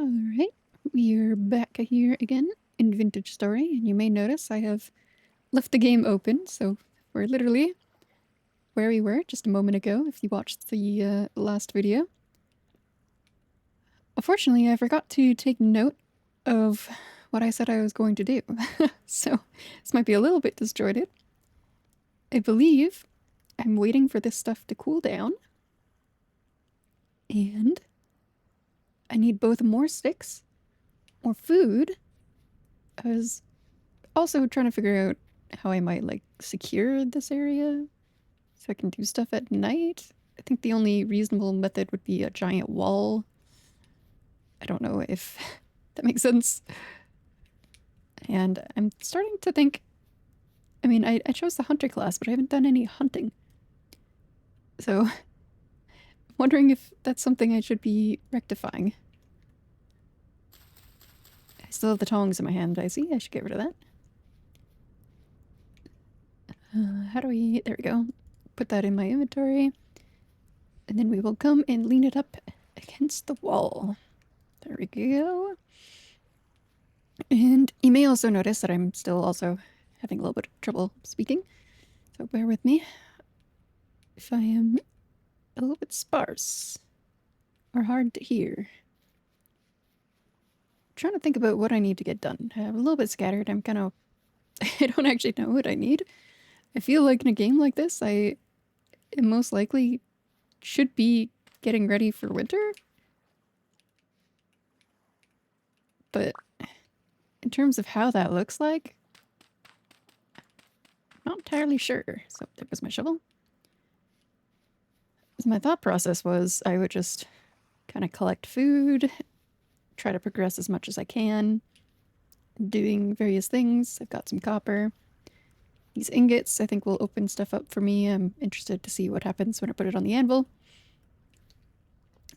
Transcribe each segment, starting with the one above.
Alright, we're back here again in Vintage Story, and you may notice I have left the game open, so we're literally where we were just a moment ago if you watched the last video. Unfortunately, I forgot to take note of what I said I was going to do, so this might be a little bit disjointed. I believe I'm waiting for this stuff to cool down, and I need both more sticks, more food. I was also trying to figure out how I might, like, secure this area so I can do stuff at night. I think the only reasonable method would be a giant wall. I don't know if that makes sense. And I'm starting to think, I mean, I chose the hunter class, but I haven't done any hunting. So I'm wondering if that's something I should be rectifying. I still have the tongs in my hand, I see. I should get rid of that. How do we... There we go. Put that in my inventory. And then we will come and lean it up against the wall. There we go. And you may also notice that I'm still also having a little bit of trouble speaking. So bear with me if I am a little bit sparse or hard to hear. I'm trying to think about what I need to get done. I'm a little bit scattered. I'm kind of... I don't actually know what I need. I feel like in a game like this, I most likely should be getting ready for winter. But in terms of how that looks like, I'm not entirely sure. So there goes my shovel. So my thought process was I would just kind of collect food, try to progress as much as I can, doing various things. I've got some copper. These ingots, I think, will open stuff up for me. I'm interested to see what happens when I put it on the anvil.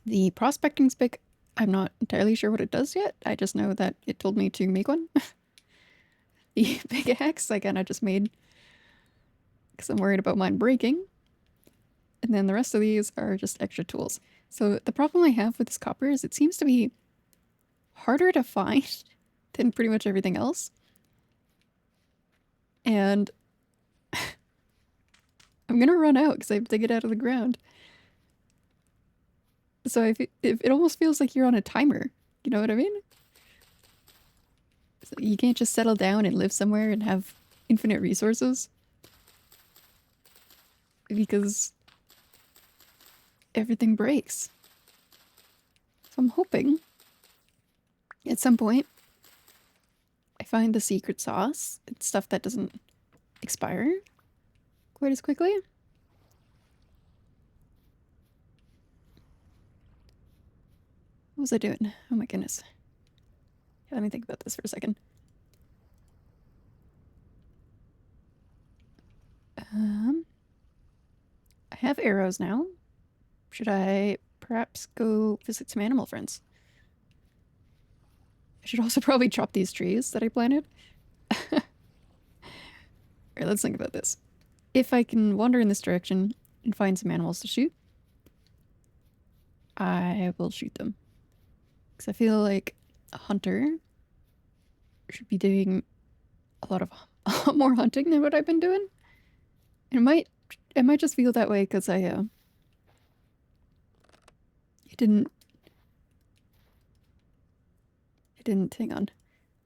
The prospecting stick, I'm not entirely sure what it does yet. I just know that it told me to make one. The big axe I kind of just made because I'm worried about mine breaking. And then the rest of these are just extra tools. So the problem I have with this copper is it seems to be harder to find than pretty much everything else. And I'm gonna run out because I have to dig it out of the ground. So if it almost feels like you're on a timer. You know what I mean? So you can't just settle down and live somewhere and have infinite resources. Because everything breaks. So I'm hoping at some point I find the secret sauce. It's stuff that doesn't expire quite as quickly. What was I doing? Oh my goodness. Yeah, let me think about this for a second. I have arrows now. Should I perhaps go visit some animal friends? I should also probably chop these trees that I planted. Alright, let's think about this. If I can wander in this direction and find some animals to shoot, I will shoot them. Because I feel like a hunter should be doing a lot more hunting than what I've been doing. And it might just feel that way because I didn't, hang on,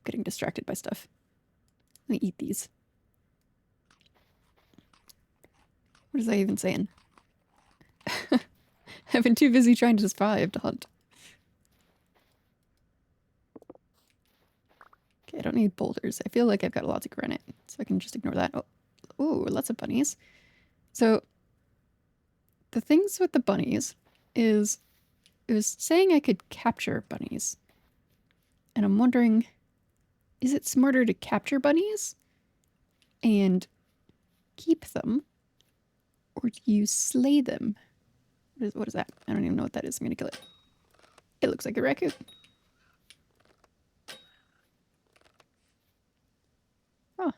getting distracted by stuff. Let me eat these. What was I even saying? I've been too busy trying to survive to hunt. Okay, I don't need boulders. I feel like I've got lots of granite, so I can just ignore that. Oh, ooh, lots of bunnies. So, the things with the bunnies is it was saying I could capture bunnies. And I'm wondering, is it smarter to capture bunnies and keep them? Or do you slay them? What is that? I don't even know what that is. I'm gonna kill it. It looks like a raccoon. Oh.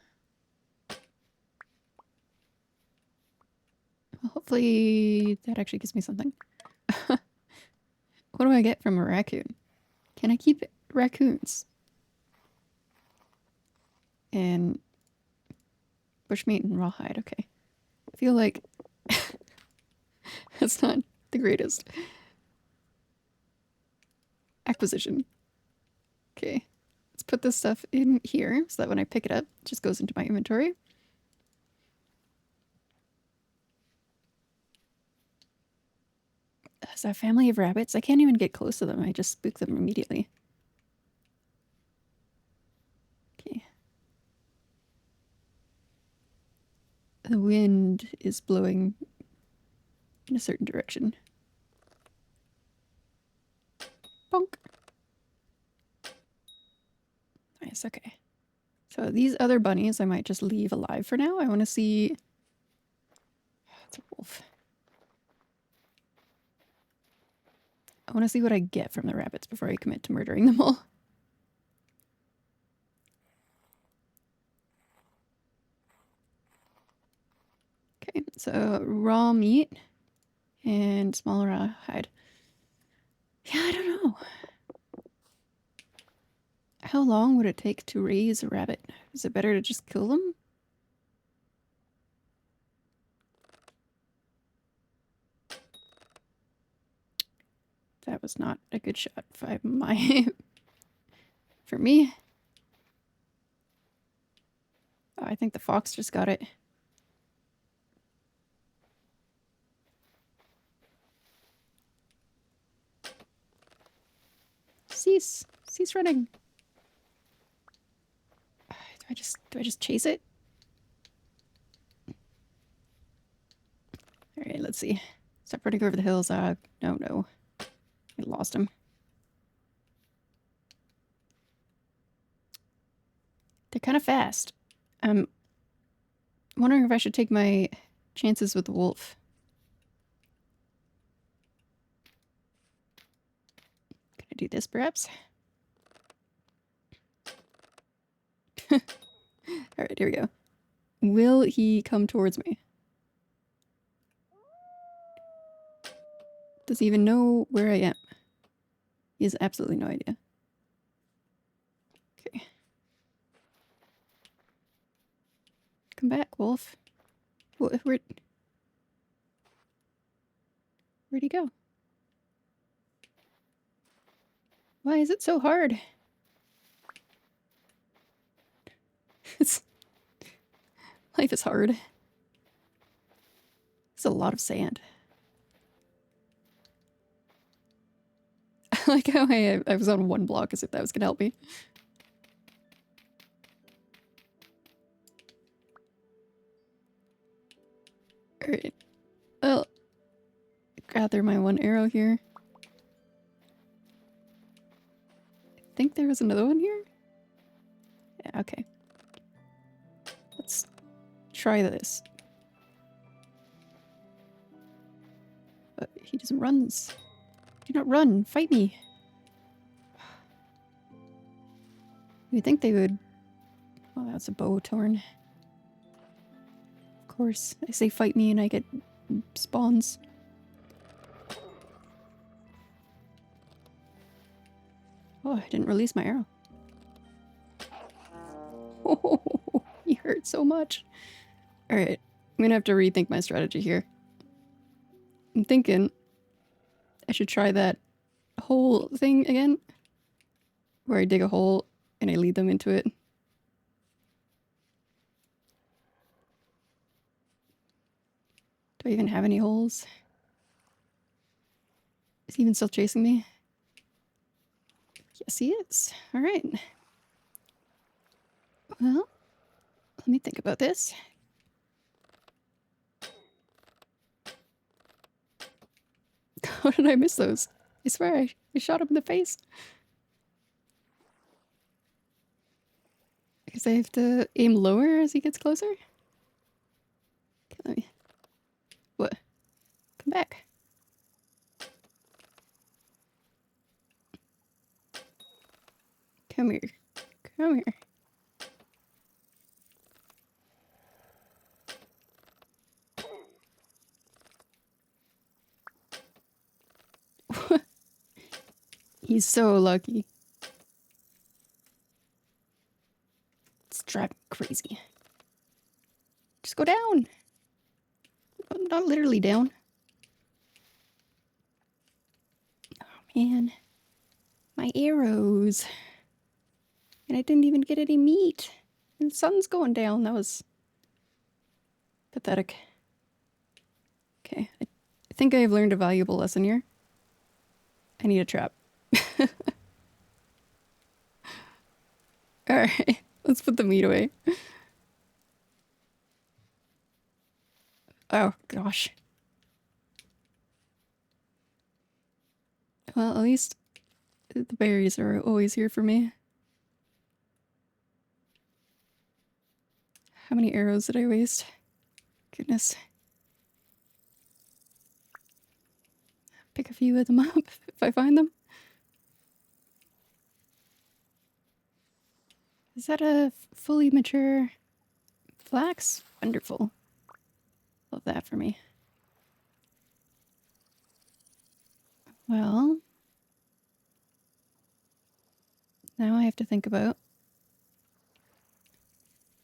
Well, hopefully that actually gives me something. What do I get from a raccoon? Can I keep raccoons? And bushmeat and rawhide, okay. I feel like that's not the greatest acquisition. Okay, let's put this stuff in here so that when I pick it up, it just goes into my inventory. Is that a family of rabbits? I can't even get close to them. I just spook them immediately. Okay. The wind is blowing in a certain direction. Bonk. Nice, okay. So these other bunnies I might just leave alive for now. I want to see... It's a wolf. I want to see what I get from the rabbits before I commit to murdering them all. Okay, so raw meat and small raw hide. Yeah, I don't know. How long would it take to raise a rabbit? Is it better to just kill them? That was not a good shot for for me. Oh, I think the fox just got it. Cease running. Do I just chase it? All right, let's see. Stop running over the hills. No. I lost him. They're kind of fast. I'm wondering if I should take my chances with the wolf. Can I do this, perhaps? All right, here we go. Will he come towards me? Does he even know where I am? He has absolutely no idea. Okay. Come back, wolf. Where'd he go? Why is it so hard? Life is hard. It's a lot of sand. I like how I was on one block as if that was gonna help me. Alright. Well, gather my one arrow here. I think there was another one here? Yeah, okay. Let's try this. But he just runs. Do not run! Fight me! You'd think they would... Oh, that's a bow torn. Of course. I say fight me and I get spawns. Oh, I didn't release my arrow. Oh, he hurt so much. Alright, I'm gonna have to rethink my strategy here. I'm thinking I should try that hole thing again. Where I dig a hole and I lead them into it. Do I even have any holes? Is he even still chasing me? Yes, he is. Alright. Well, let me think about this. How did I miss those? I swear I shot him in the face. Because I have to aim lower as he gets closer? Okay, let me... What? Come back. Come here. Come here. He's so lucky. Drive me crazy. Just go down. Not literally down. Oh, man. My arrows. And I didn't even get any meat. And the sun's going down. That was pathetic. Okay. I think I have learned a valuable lesson here. I need a trap. Alright. Let's put the meat away. Oh, gosh. Well, at least the berries are always here for me. How many arrows did I waste? Goodness. Pick a few of them up if I find them. Is that a fully mature flax? Wonderful. Love that for me. Well, now I have to think about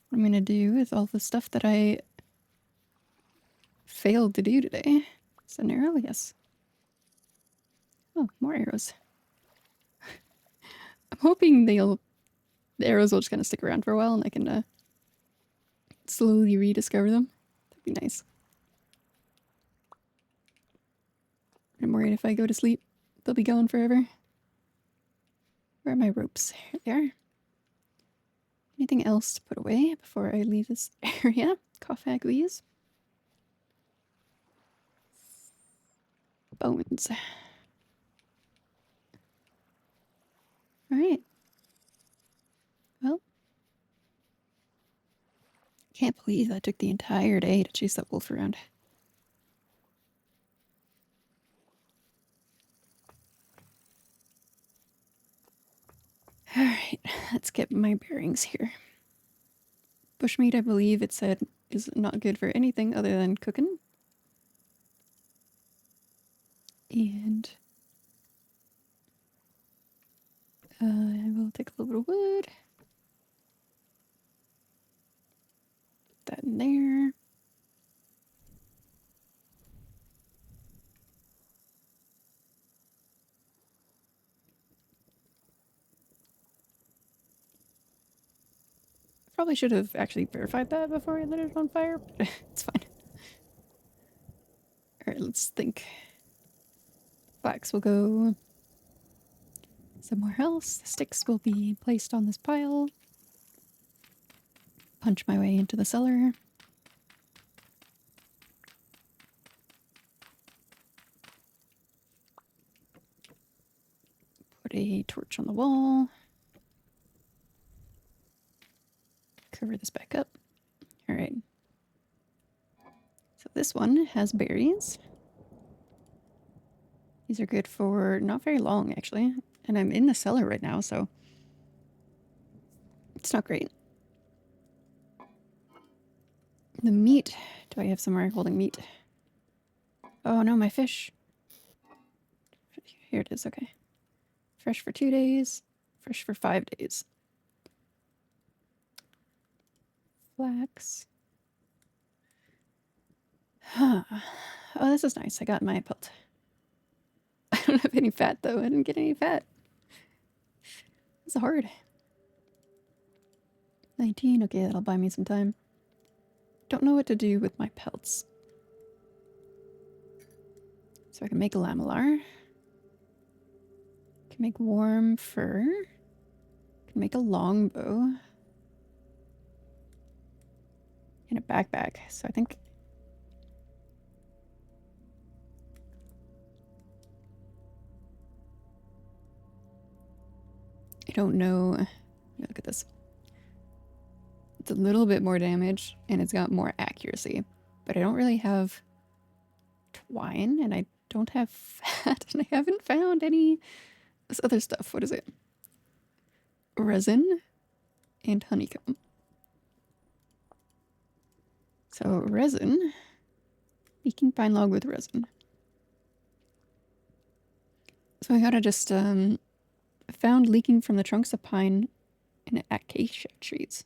what I'm going to do with all the stuff that I failed to do today. Is that an arrow? Yes. Oh, more arrows. I'm hoping the arrows will just kind of stick around for a while and I can slowly rediscover them. That'd be nice. I'm worried if I go to sleep, they'll be gone forever. Where are my ropes? Here they are. Anything else to put away before I leave this area? Coffee bones. Alright. Well. Can't believe that took the entire day to chase that wolf around. Alright, let's get my bearings here. Bushmeat, I believe it said, is not good for anything other than cooking. And I will take a little bit of wood. Put that in there. Probably should have actually verified that before I lit it on fire, but it's fine. Alright, let's think. Flax will go somewhere else. The sticks will be placed on this pile. Punch my way into the cellar. Put a torch on the wall. Cover this back up. Alright. So this one has berries. These are good for not very long, actually. And I'm in the cellar right now, so it's not great. The meat. Do I have somewhere holding meat? Oh no, my fish. Here it is, okay. Fresh for 2 days. Fresh for 5 days. Flax. Huh. Oh, this is nice. I got my pelt. I don't have any fat, though. I didn't get any fat. It's hard. 19. Okay, that'll buy me some time. Don't know what to do with my pelts. So I can make a lamellar. Can make warm fur. Can make a longbow. And a backpack. So I think... I don't know. Look at this. It's a little bit more damage, and it's got more accuracy. But I don't really have twine, and I don't have fat, and I haven't found any... This other stuff. What is it? Resin and honeycomb. So resin. Baking pine log with resin. So I gotta just found leaking from the trunks of pine and acacia trees.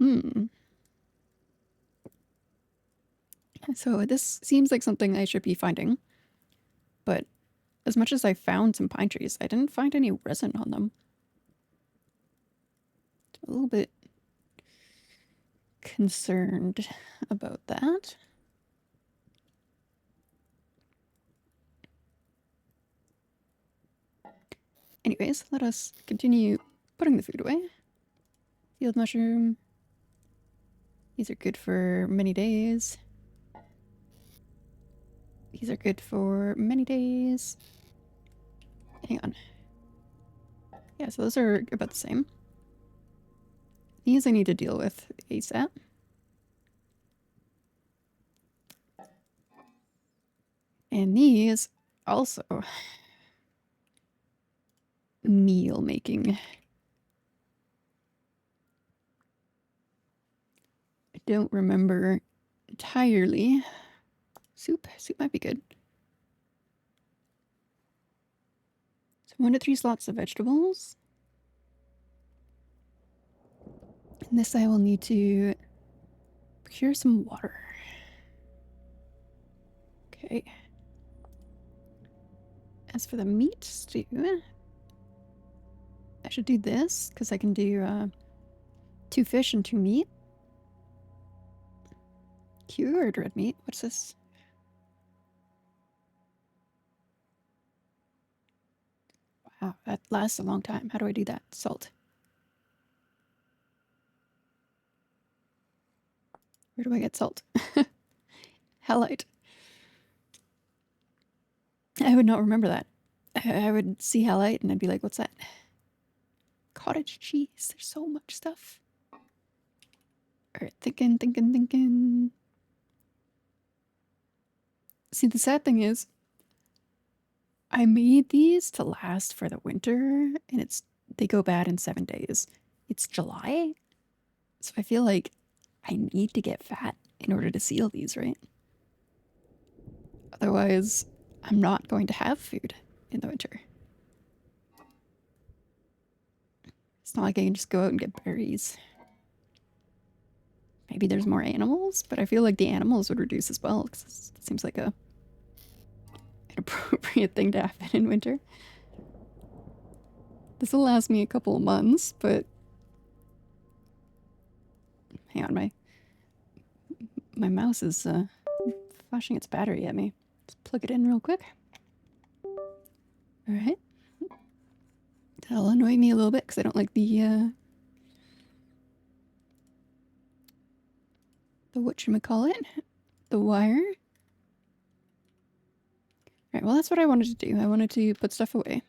Hmm. So this seems like something I should be finding, but as much as I found some pine trees, I didn't find any resin on them. A little bit concerned about that. Anyways, let us continue putting the food away. Field mushroom. These are good for many days. These are good for many days. Hang on. Yeah, so those are about the same. These I need to deal with ASAP. And these also meal making. I don't remember entirely. Soup might be good. So 1 to 3 slots of vegetables. And this I will need to procure some water. Okay. As for the meat stew, I should do this because I can do 2 fish and 2 meat. Cured red meat. What's this? Wow, that lasts a long time. How do I do that? Salt. Where do I get salt? Halite. I would not remember that. I would see halite and I'd be like, what's that? Cottage cheese. There's so much stuff. Alright, thinking. See, the sad thing is, I made these to last for the winter, and they go bad in 7 days. It's July, so I feel like I need to get fat in order to seal these, right? Otherwise, I'm not going to have food in the winter. It's not like I can just go out and get berries. Maybe there's more animals, but I feel like the animals would reduce as well, because it seems like an appropriate thing to happen in winter. This will last me a couple of months, but hang on, my mouse is flashing its battery at me. Let's plug it in real quick. Alright. That'll annoy me a little bit because I don't like the whatchamacallit, the wire. Alright, well that's what I wanted to do. I wanted to put stuff away.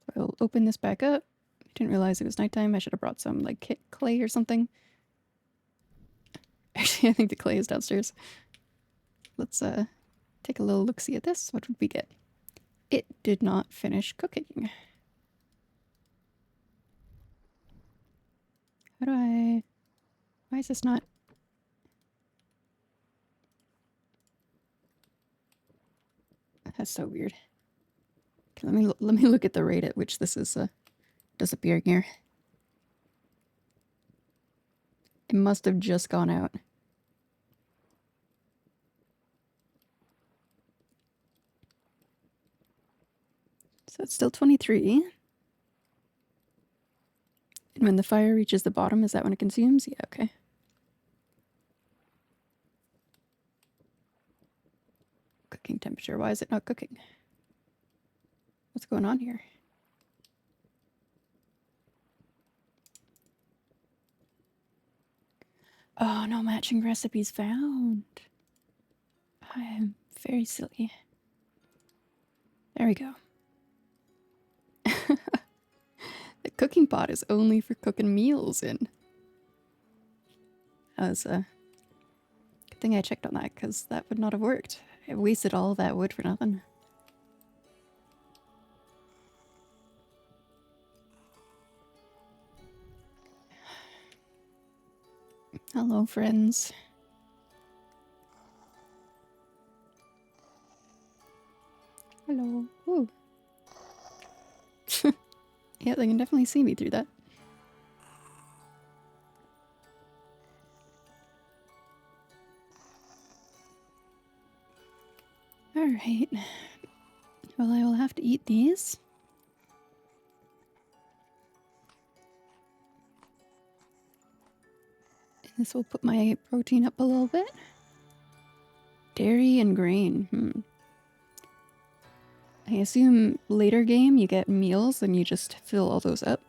So I'll open this back up. I didn't realize it was nighttime. I should have brought some like clay or something. Actually, I think the clay is downstairs. Let's take a little look-see at this. What would we get? It did not finish cooking. How do I... Why is this not... That's so weird. Okay, let me look at the rate at which this is disappearing here. It must have just gone out. So it's still 23. And when the fire reaches the bottom, is that when it consumes? Yeah, okay. Cooking temperature. Why is it not cooking? What's going on here? Oh, no matching recipes found. I am very silly. There we go. The cooking pot is only for cooking meals in. That was a good thing I checked on that, because that would not have worked. I wasted all that wood for nothing. Hello, friends. Hello. Ooh. Yeah, they can definitely see me through that. Alright. Well, I will have to eat these. This will put my protein up a little bit. Dairy and grain. I assume later game you get meals and you just fill all those up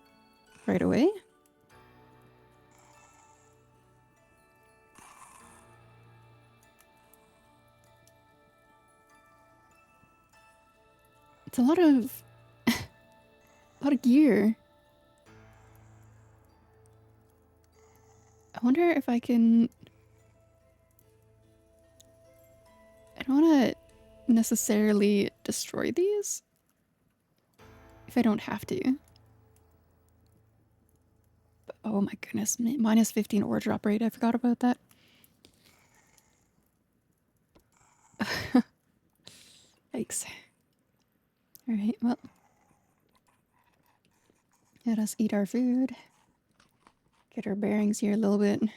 right away. It's a lot of gear. I wonder if I can. I don't want to necessarily destroy these if I don't have to. But, oh my goodness, minus 15 ore drop rate. I forgot about that. Yikes. Alright, well. Let us eat our food. Get our bearings here a little bit. Put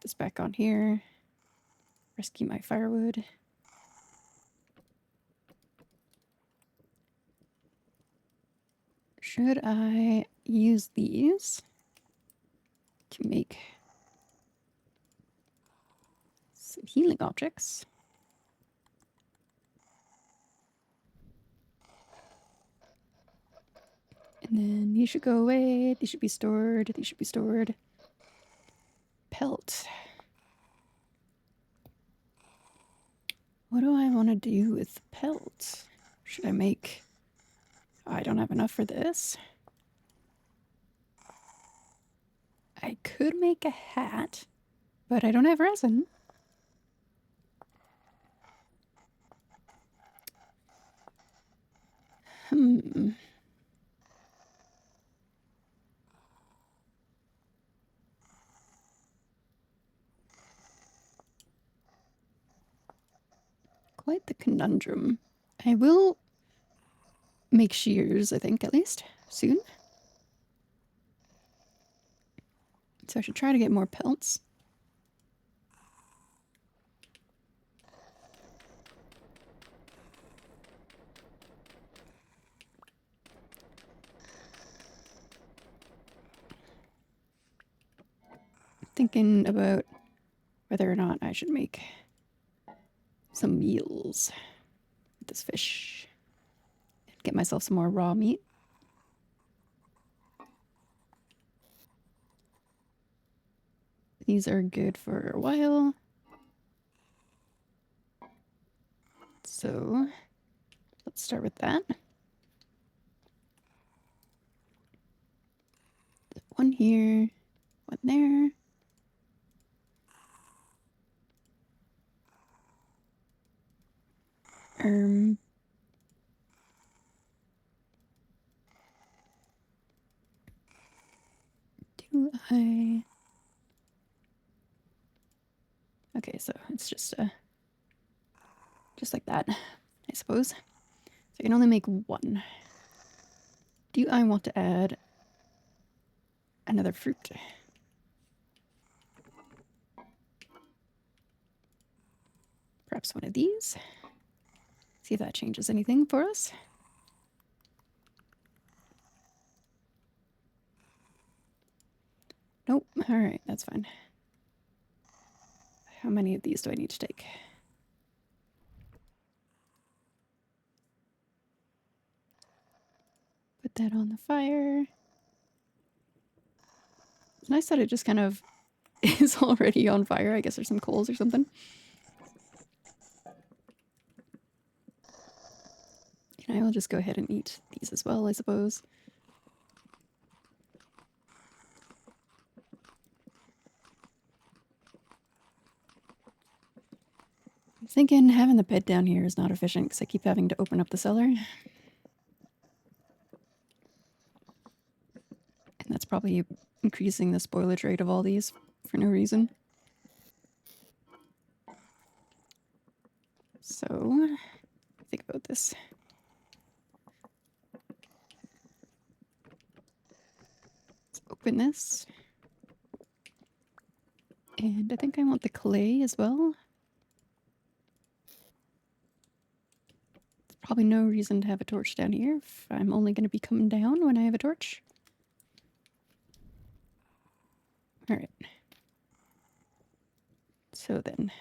this back on here. Rescue my firewood. Should I use these to make some healing objects? And then these should go away. These should be stored. These should be stored. Pelt. What do I want to do with pelt? Should I make... Oh, I don't have enough for this. I could make a hat, but I don't have resin. Quite the conundrum. I will make shears, I think, at least, soon. So I should try to get more pelts. Thinking about whether or not I should make some meals with this fish. Get myself some more raw meat. These are good for a while. So let's start with that. One here, one there. Do I... Okay, so it's just like that, I suppose. So I can only make one. Do I want to add another fruit? Perhaps one of these. See if that changes anything for us. Nope. All right, that's fine. How many of these do I need to take? Put that on the fire. It's nice that it just kind of is already on fire. I guess there's some coals or something. And I will just go ahead and eat these as well, I suppose. I'm thinking having the bed down here is not efficient because I keep having to open up the cellar. And that's probably increasing the spoilage rate of all these for no reason. So, think about this. sharpen this. And I think I want the clay as well. There's probably no reason to have a torch down here if I'm only going to be coming down when I have a torch. Alright. So then.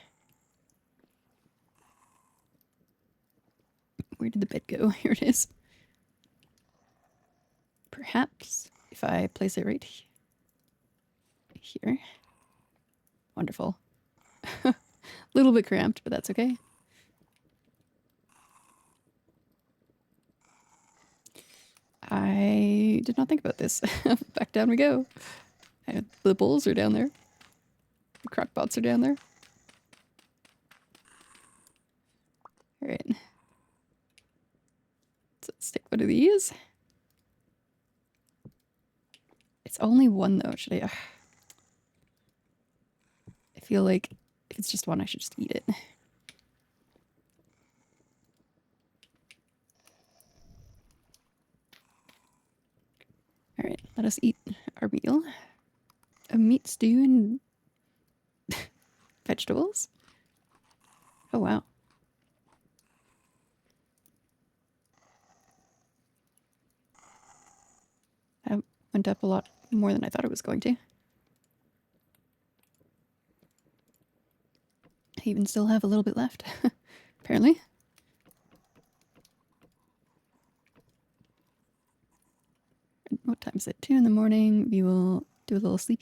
Where did the bed go? Here it is. Perhaps if I place it right here. Wonderful. A little bit cramped, but that's okay. I did not think about this. Back down we go. The bowls are down there. The crock pots are down there. Alright. So let's take one of these. It's only one though. Should I? I feel like if it's just one, I should just eat it. Alright, let us eat our meal. A meat stew and vegetables. Oh wow. That went up a lot more than I thought it was going to. I even still have a little bit left, apparently. What time is it? 2 in the morning. We will do a little sleep.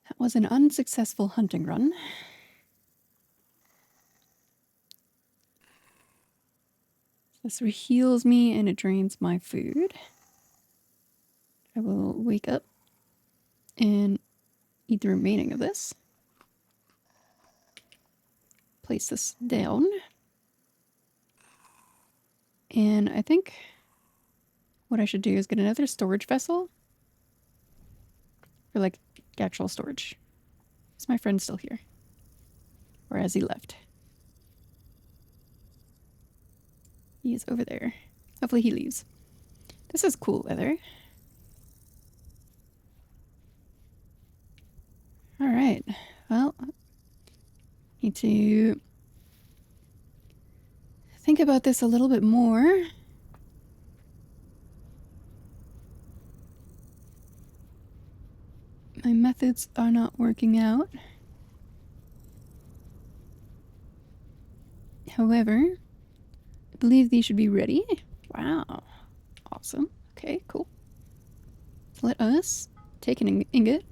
That was an unsuccessful hunting run. This reheals me and it drains my food. I will wake up and eat the remaining of this. Place this down. And I think what I should do is get another storage vessel. For like actual storage. Is my friend still here? Or has he left? He is over there. Hopefully he leaves. This is cool weather. Alright. Well, need to think about this a little bit more. My methods are not working out. However, I believe these should be ready. Wow. Awesome. Okay, cool. Let us take an ingot.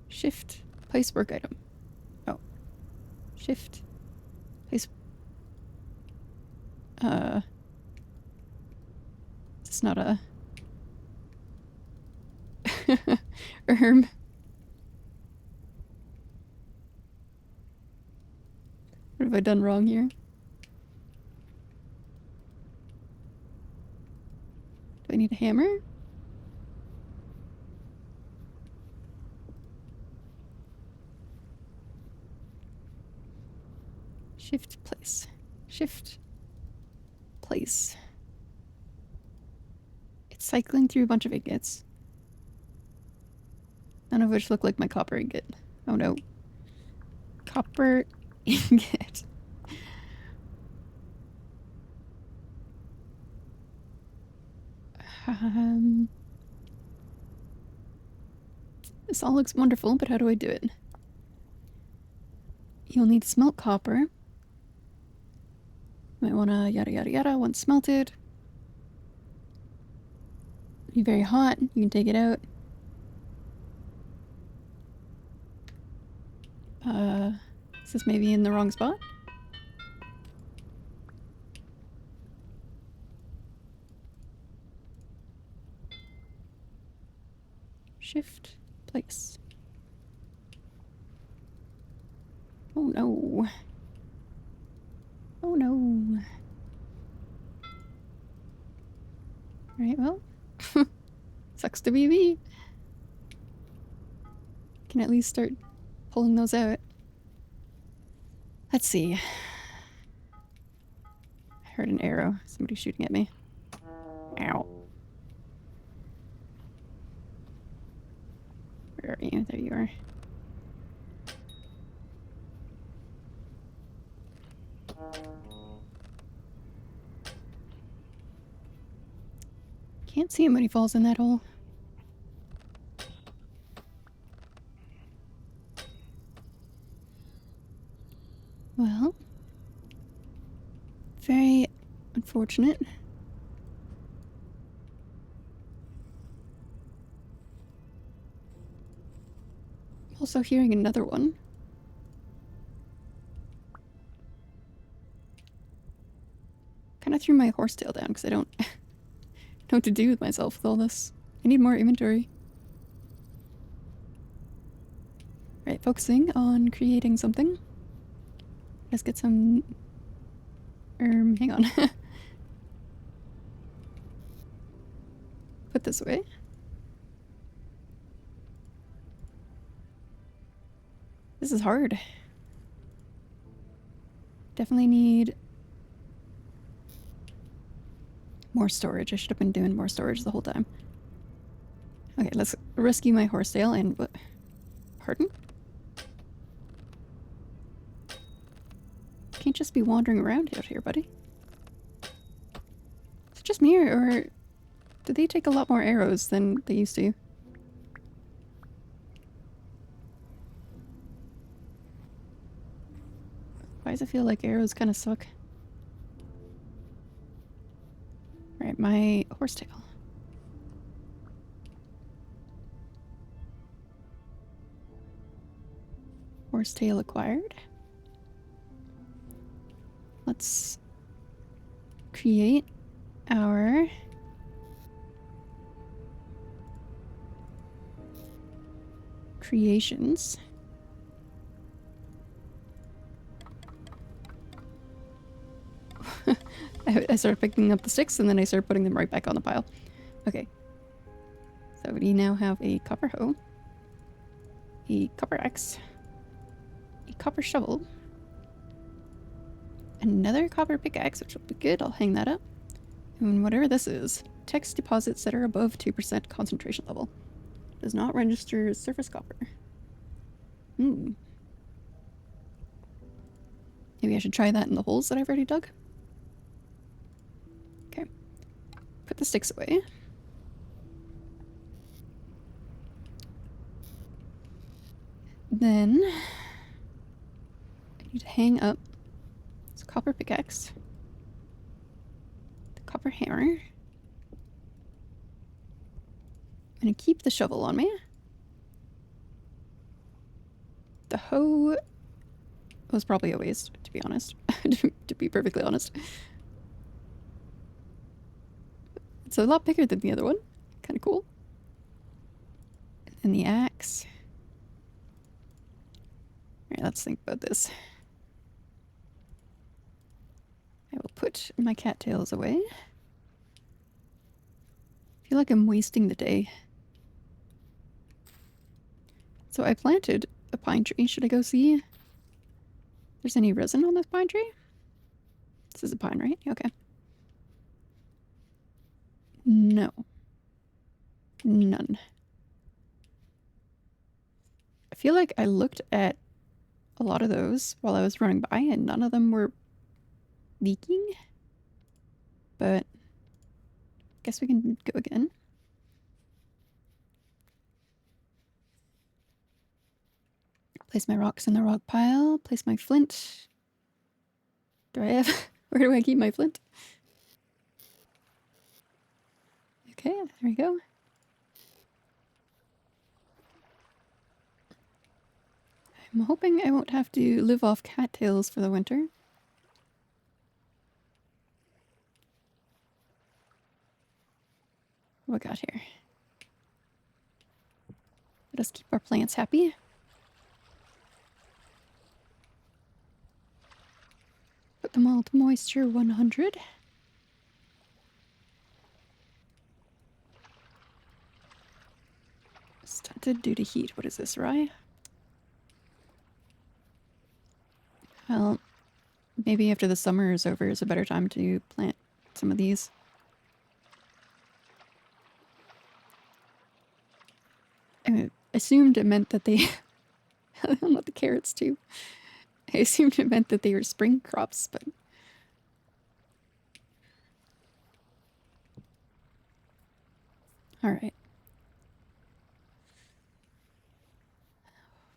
Shift. Place work item. Oh. Shift. Place. It's not a... What have I done wrong here? Do I need a hammer? Shift place. Shift place. It's cycling through a bunch of ingots. None of which look like my copper ingot. Oh no. Copper ingot. This all looks wonderful, but how do I do it? You'll need smelt copper. Might wanna yada yada yada once smelted. Be very hot, you can take it out. Is this maybe in the wrong spot? Shift, place. Oh no. Oh no. Alright, well. Sucks to be me. Can at least start pulling those out. Let's see. I heard an arrow. Somebody shooting at me. Ow. Where are you? There you are. Can't see him when he falls in that hole. Well, very unfortunate. Also hearing another one. Kind of threw my horsetail down because I don't know what to do with myself with all this. I need more inventory. Right, focusing on creating something. Let's get some... hang on. Put this away. This is hard. Definitely need more storage. I should have been doing more storage the whole time. Okay, let's rescue my horsetail and... Pardon? Can't just be wandering around out here, buddy. Is it just me, or do they take a lot more arrows than they used to? Why does it feel like arrows kind of suck? Right, my horsetail. Horsetail acquired. Let's create our creations. I started picking up the sticks and then I started putting them right back on the pile. Okay. So we now have a copper hoe, a copper axe, a copper shovel, another copper pickaxe, which will be good. I'll hang that up. And whatever this is, text deposits that are above 2% concentration level. Does not register as surface copper. Maybe I should try that in the holes that I've already dug. Okay. Put the sticks away. Then I need to hang up this copper pickaxe, the copper hammer. I'm gonna keep the shovel on me. The hoe was probably a waste, to be honest. To be perfectly honest. It's a lot bigger than the other one. Kind of cool. And the axe. Alright, let's think about this. I will put my cattails away. I feel like I'm wasting the day. So I planted a pine tree. Should I go see if there's any resin on this pine tree? This is a pine, right? Okay. No. None. I feel like I looked at a lot of those while I was running by and none of them were leaking. But I guess we can go again. Place my rocks in the rock pile. Place my flint. Do I have... Where do I keep my flint? Okay, there we go. I'm hoping I won't have to live off cattails for the winter. What we got here? Let us keep our plants happy. Put them all to moisture 100. Stunted due to heat. What is this, rye? Well, maybe after the summer is over is a better time to plant some of these. assumed it meant that they... I want the carrots too. I assumed it meant that they were spring crops, but... Alright.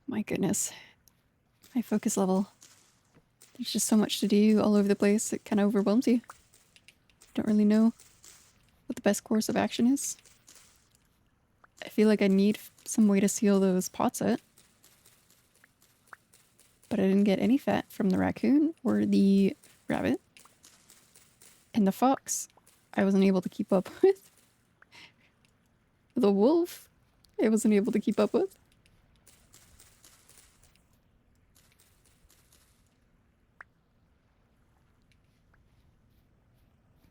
My goodness. My focus level. There's just so much to do all over the place, it kind of overwhelms you. Don't really know what the best course of action is. I feel like I need some way to seal those pots out. But I didn't get any fat from the raccoon or the rabbit. And the fox, I wasn't able to keep up with. The wolf, I wasn't able to keep up with.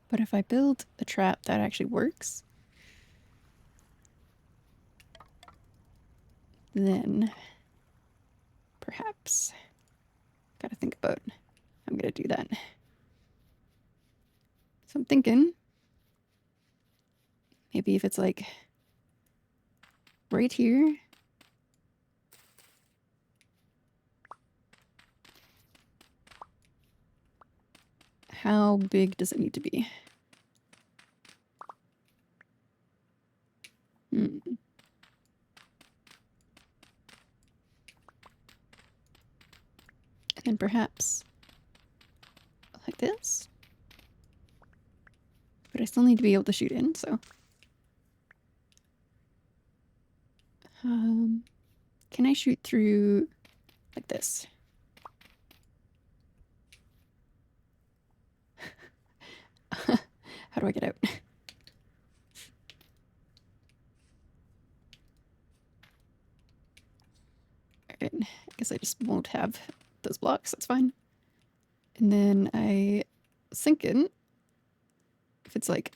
But if I build a trap that actually works, then perhaps gotta think about how I'm gonna do that. So I'm thinking maybe if it's like right here. How big does it need to be? And then perhaps like this. But I still need to be able to shoot in, so. Can I shoot through like this? How do I get out? Alright, I guess I just won't have those blocks, that's fine. And then I was thinking if it's like...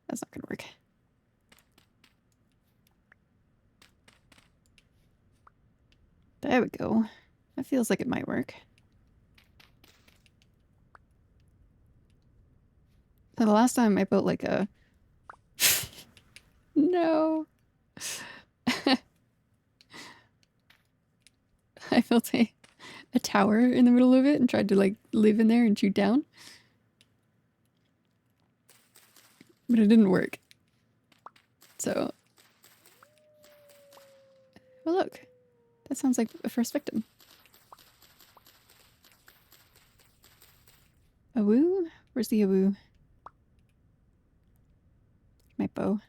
That's not gonna work. There we go. That feels like it might work. So the last time I built like a... No! I built a tower in the middle of it and tried to like live in there and shoot down. But it didn't work. So... Oh look. That sounds like a first victim. Awoo? Where's the awoo? My bow.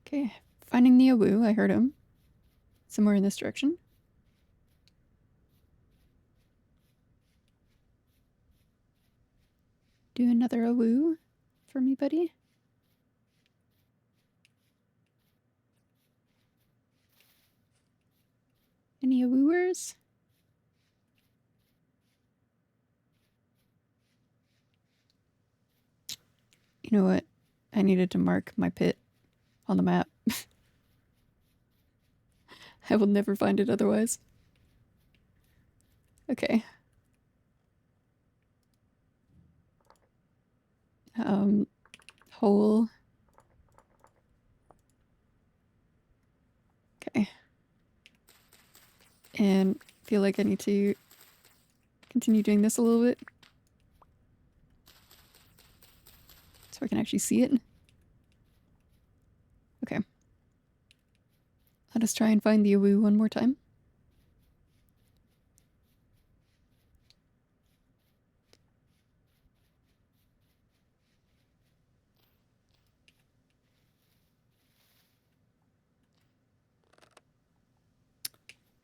Okay, finding the awoo. I heard him. Somewhere in this direction. Do another awoo for me, buddy. Any awooers? You know what? I needed to mark my pit on the map. I will never find it otherwise. Okay. Hole. Okay. And feel like I need to continue doing this a little bit. So I can actually see it. Okay. Let us try and find the awoo one more time.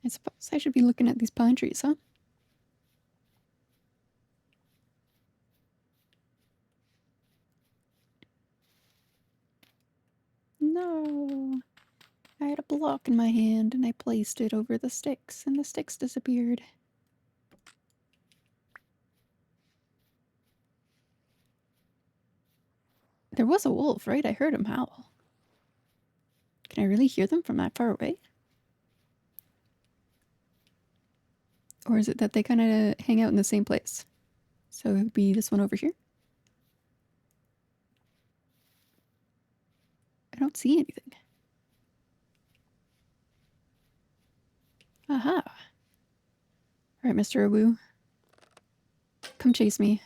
I suppose I should be looking at these pine trees, huh? No. I had a block in my hand and I placed it over the sticks and the sticks disappeared. There was a wolf, right? I heard him howl. Can I really hear them from that far away? Or is it that they kind of hang out in the same place? So it would be this one over here. don't see anything. Aha. Alright, Mr. Awu. Come chase me.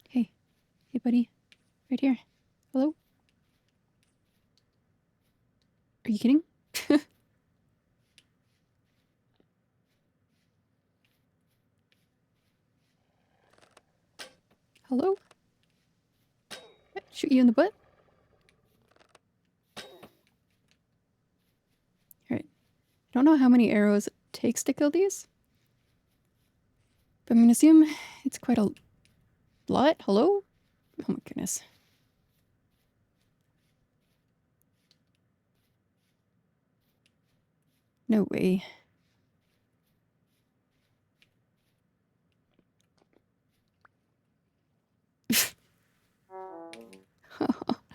Hey. Hey, buddy. Right here. Hello? Are you kidding? Hello? Shoot you in the butt? Alright. I don't know how many arrows it takes to kill these. But I'm gonna assume it's quite a lot. Hello? Oh my goodness. No way.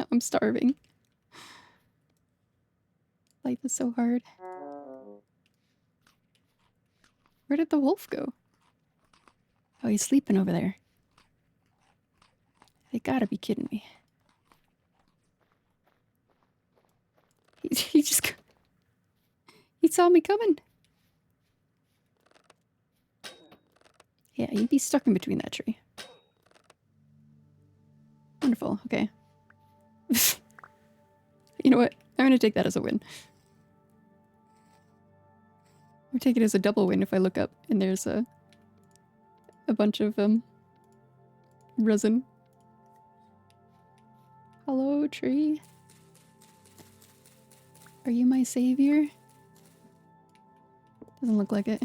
I'm starving. Life is so hard. Where did the wolf go? Oh, he's sleeping over there. They gotta be kidding me. He just... He saw me coming. Yeah, you'd be stuck in between that tree. Wonderful, okay. You know what? I'm gonna take that as a win. I'll take it as a double win if I look up and there's a bunch of resin. Hello, tree. Are you my savior? Doesn't look like it.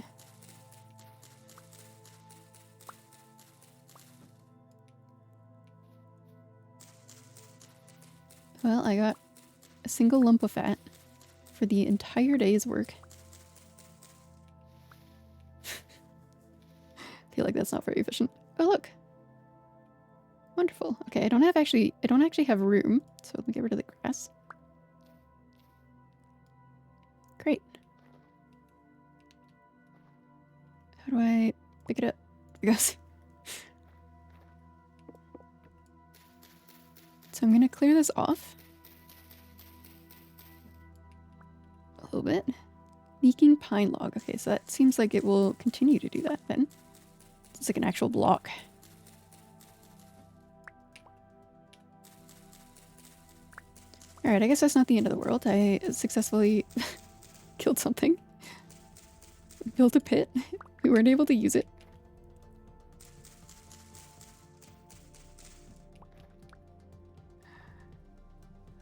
Well, I got a single lump of fat for the entire day's work. Feel like that's not very efficient. Oh, look. Wonderful. Okay, I don't actually have room, so let me get rid of the grass. Great. How do I pick it up? There it goes. So I'm gonna clear this off. A little bit. Leaking pine log. Okay, so that seems like it will continue to do that then. It's like an actual block. Alright, I guess that's not the end of the world. I successfully killed something. Built a pit. We weren't able to use it.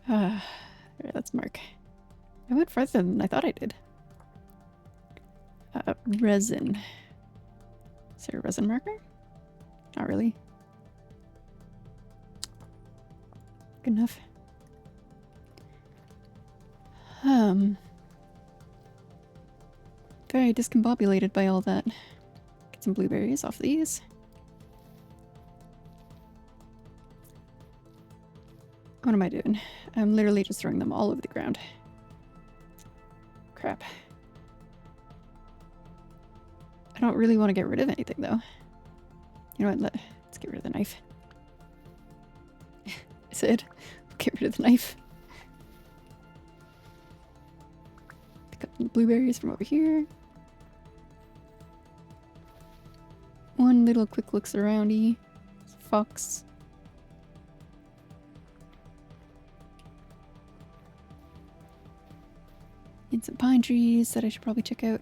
Alright, let's mark. I went farther than I thought I did. Resin. Is there a resin marker? Not really. Good enough. Very discombobulated by all that. Get some blueberries off these. What am I doing? I'm literally just throwing them all over the ground. Crap. I don't really want to get rid of anything, though. You know what? Let's get rid of the knife. I said, get rid of the knife. Pick up the blueberries from over here. One little quick looks aroundy. Fox. And some pine trees that I should probably check out.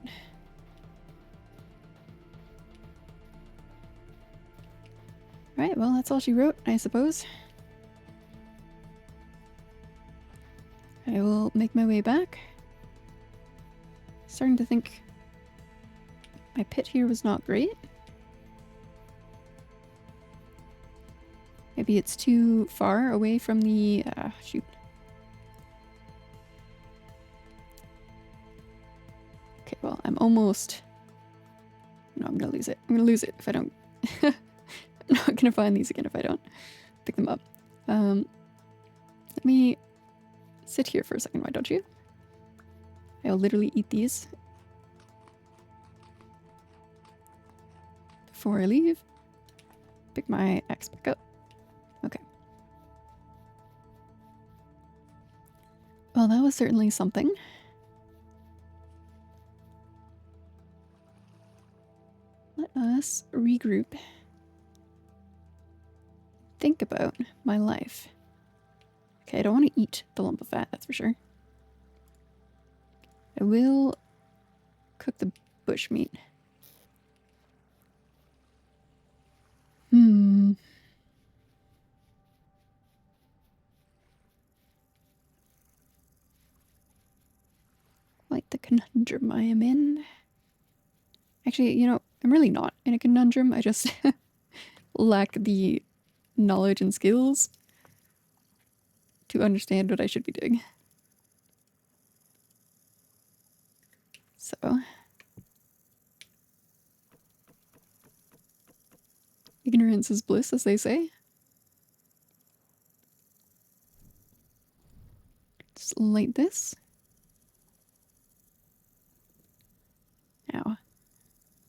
Right, well, that's all she wrote, I suppose. I will make my way back. Starting to think my pit here was not great. Maybe it's too far away from the... shoot. Okay, well, I'm almost... No, I'm gonna lose it. I'm gonna lose it if I don't... I'm not gonna find these again if I don't pick them up. Let me sit here for a second, why don't you? I'll literally eat these before I leave. Pick my axe back up. Okay. Well, that was certainly something. Let us regroup. Think about my life. Okay, I don't want to eat the lump of fat, that's for sure. I will cook the bush meat. Like the conundrum I am in. Actually, you know, I'm really not in a conundrum. I just lack the knowledge and skills to understand what I should be doing. So, ignorance is bliss, as they say. Just light this. Now,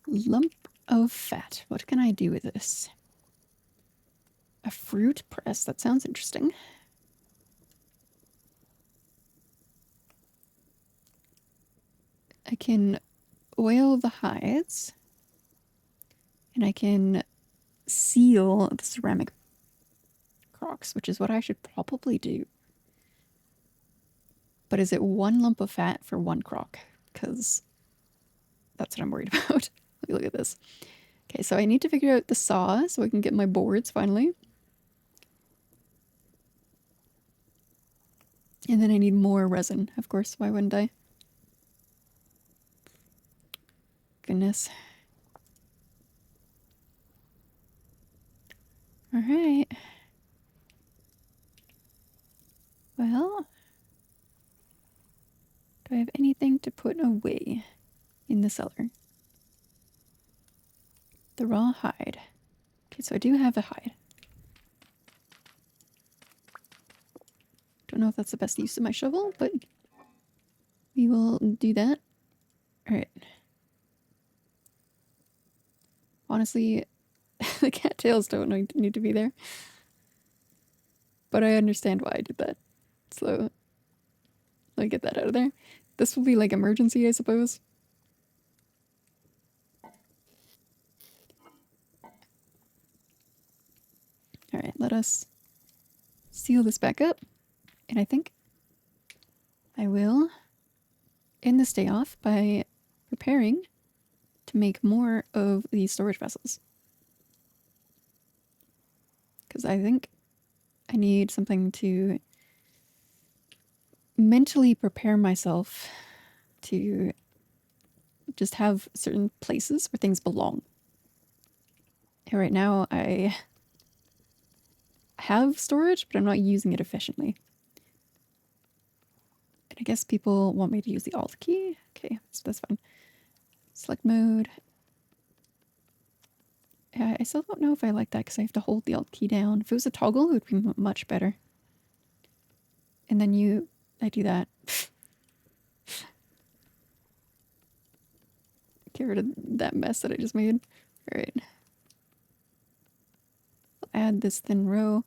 lump of fat. What can I do with this? A fruit press. That sounds interesting. I can oil the hides. And I can seal the ceramic crocks, which is what I should probably do. But is it one lump of fat for one crock? Because that's what I'm worried about. Let me look at this. Okay, so I need to figure out the saw so I can get my boards finally. And then I need more resin, of course. Why wouldn't I? Goodness. All right. Well, do I have anything to put away in the cellar? The raw hide. Okay, so I do have a hide. Don't know if that's the best use of my shovel, but we will do that. All right. Honestly, the cattails don't need to be there. But I understand why I did that. So, let me get that out of there. This will be like emergency, I suppose. All right, let us seal this back up. And I think I will end this day off by preparing to make more of these storage vessels. Because I think I need something to mentally prepare myself to just have certain places where things belong. And right now I have storage, but I'm not using it efficiently. And I guess people want me to use the Alt key. Okay, so that's fine. Select mode. Yeah, I still don't know if I like that because I have to hold the Alt key down. If it was a toggle, it would be much better. And then I do that. Get rid of that mess that I just made. All right. I'll add this thin row.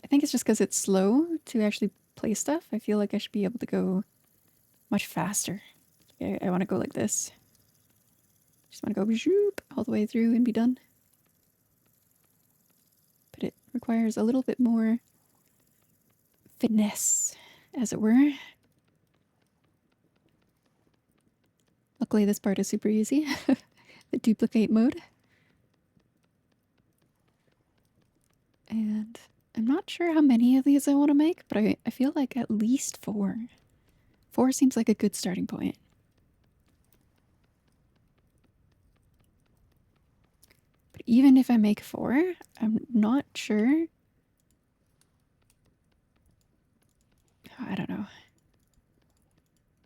I think it's just because it's slow to actually place stuff. I feel like I should be able to go much faster. I want to go like this. Just want to go zoop all the way through and be done. But it requires a little bit more finesse, as it were. Luckily, this part is super easy. The duplicate mode. And I'm not sure how many of these I want to make, but I feel like at least 4. 4 seems like a good starting point. But even if I make 4, I'm not sure. I don't know.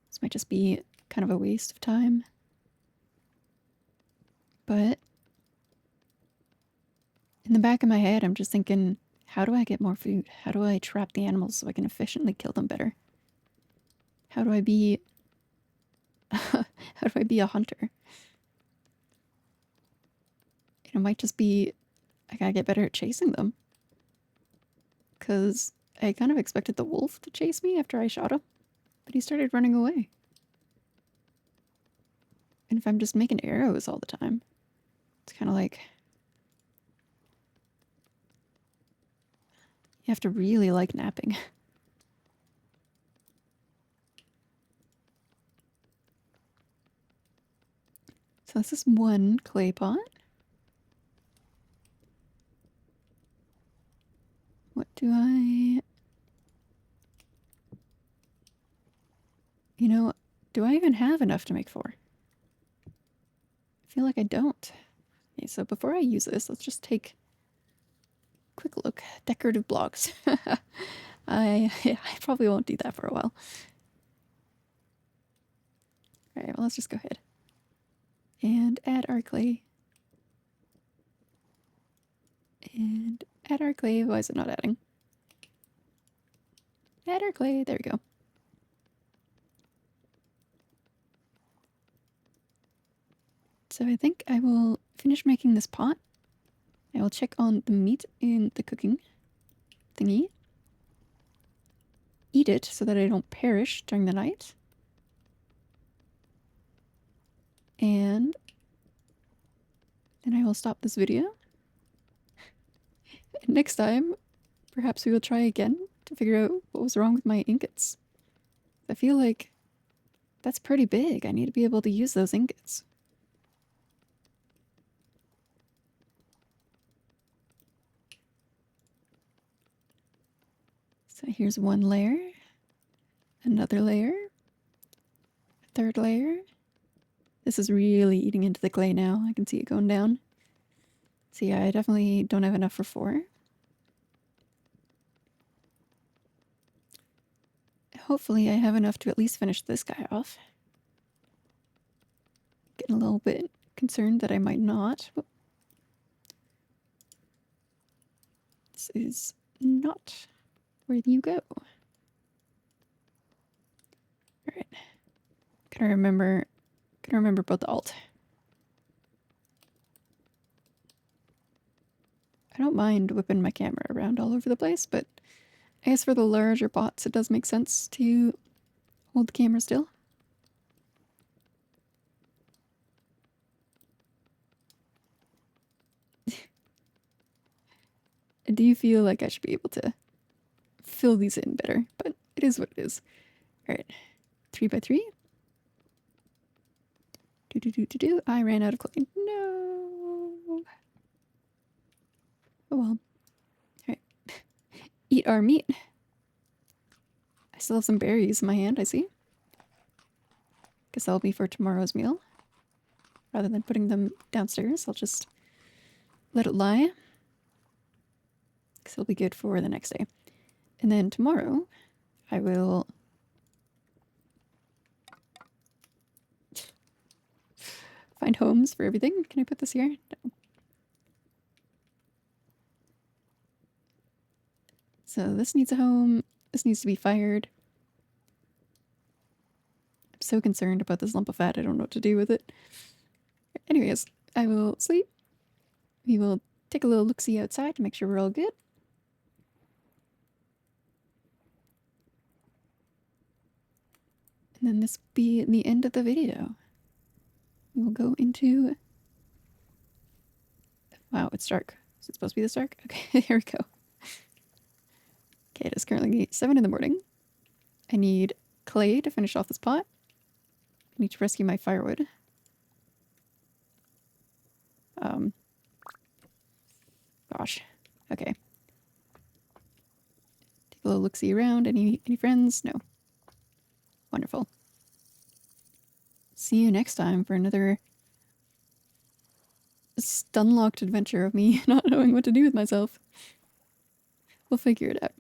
This might just be kind of a waste of time. But in the back of my head, I'm just thinking, how do I get more food? How do I trap the animals so I can efficiently kill them better? How do I be a hunter? It might just be I gotta get better at chasing them. because I kind of expected the wolf to chase me after I shot him, but he started running away. And if I'm just making arrows all the time, it's kind of like you have to really like napping. So this is one clay pot. What do I... You know, do I even have enough to make 4? I feel like I don't. Okay, so before I use this, let's just take a quick look. Decorative blocks. I probably won't do that for a while. Alright, well, let's just go ahead and add our clay. And add our clay. Why is it not adding? Add our clay. There we go. So I think I will finish making this pot. I will check on the meat in the cooking thingy. Eat it so that I don't perish during the night. And then I will stop this video. And next time, perhaps we will try again to figure out what was wrong with my ingots. I feel like that's pretty big. I need to be able to use those ingots. So here's one layer, another layer, a third layer. This is really eating into the clay now. I can see it going down. So yeah, I definitely don't have enough for 4. Hopefully I have enough to at least finish this guy off. Getting a little bit concerned that I might not. This is not where you go. Alright. Gotta remember about the alt. I don't mind whipping my camera around all over the place, but I guess for the larger bots, it does make sense to hold the camera still. I do feel like I should be able to fill these in better, but it is what it is. Alright, 3 by 3. I ran out of clay. No. Oh well. Alright. Eat our meat. I still have some berries in my hand, I see. Guess that'll be for tomorrow's meal. Rather than putting them downstairs, I'll just let it lie. Because it'll be good for the next day. And then tomorrow, I will find homes for everything. Can I put this here? No. So this needs a home. This needs to be fired. I'm so concerned about this lump of fat. I don't know what to do with it. Anyways, I will sleep. We will take a little look-see outside to make sure we're all good. And then this will be the end of the video. We will go into... Wow, it's dark. Is it supposed to be this dark? Okay, here we go. Okay, it is currently 7 in the morning. I need clay to finish off this pot. I need to rescue my firewood. Gosh. Okay. Take a little look-see around. Any friends? No. Wonderful. See you next time for another stun-locked adventure of me not knowing what to do with myself. We'll figure it out.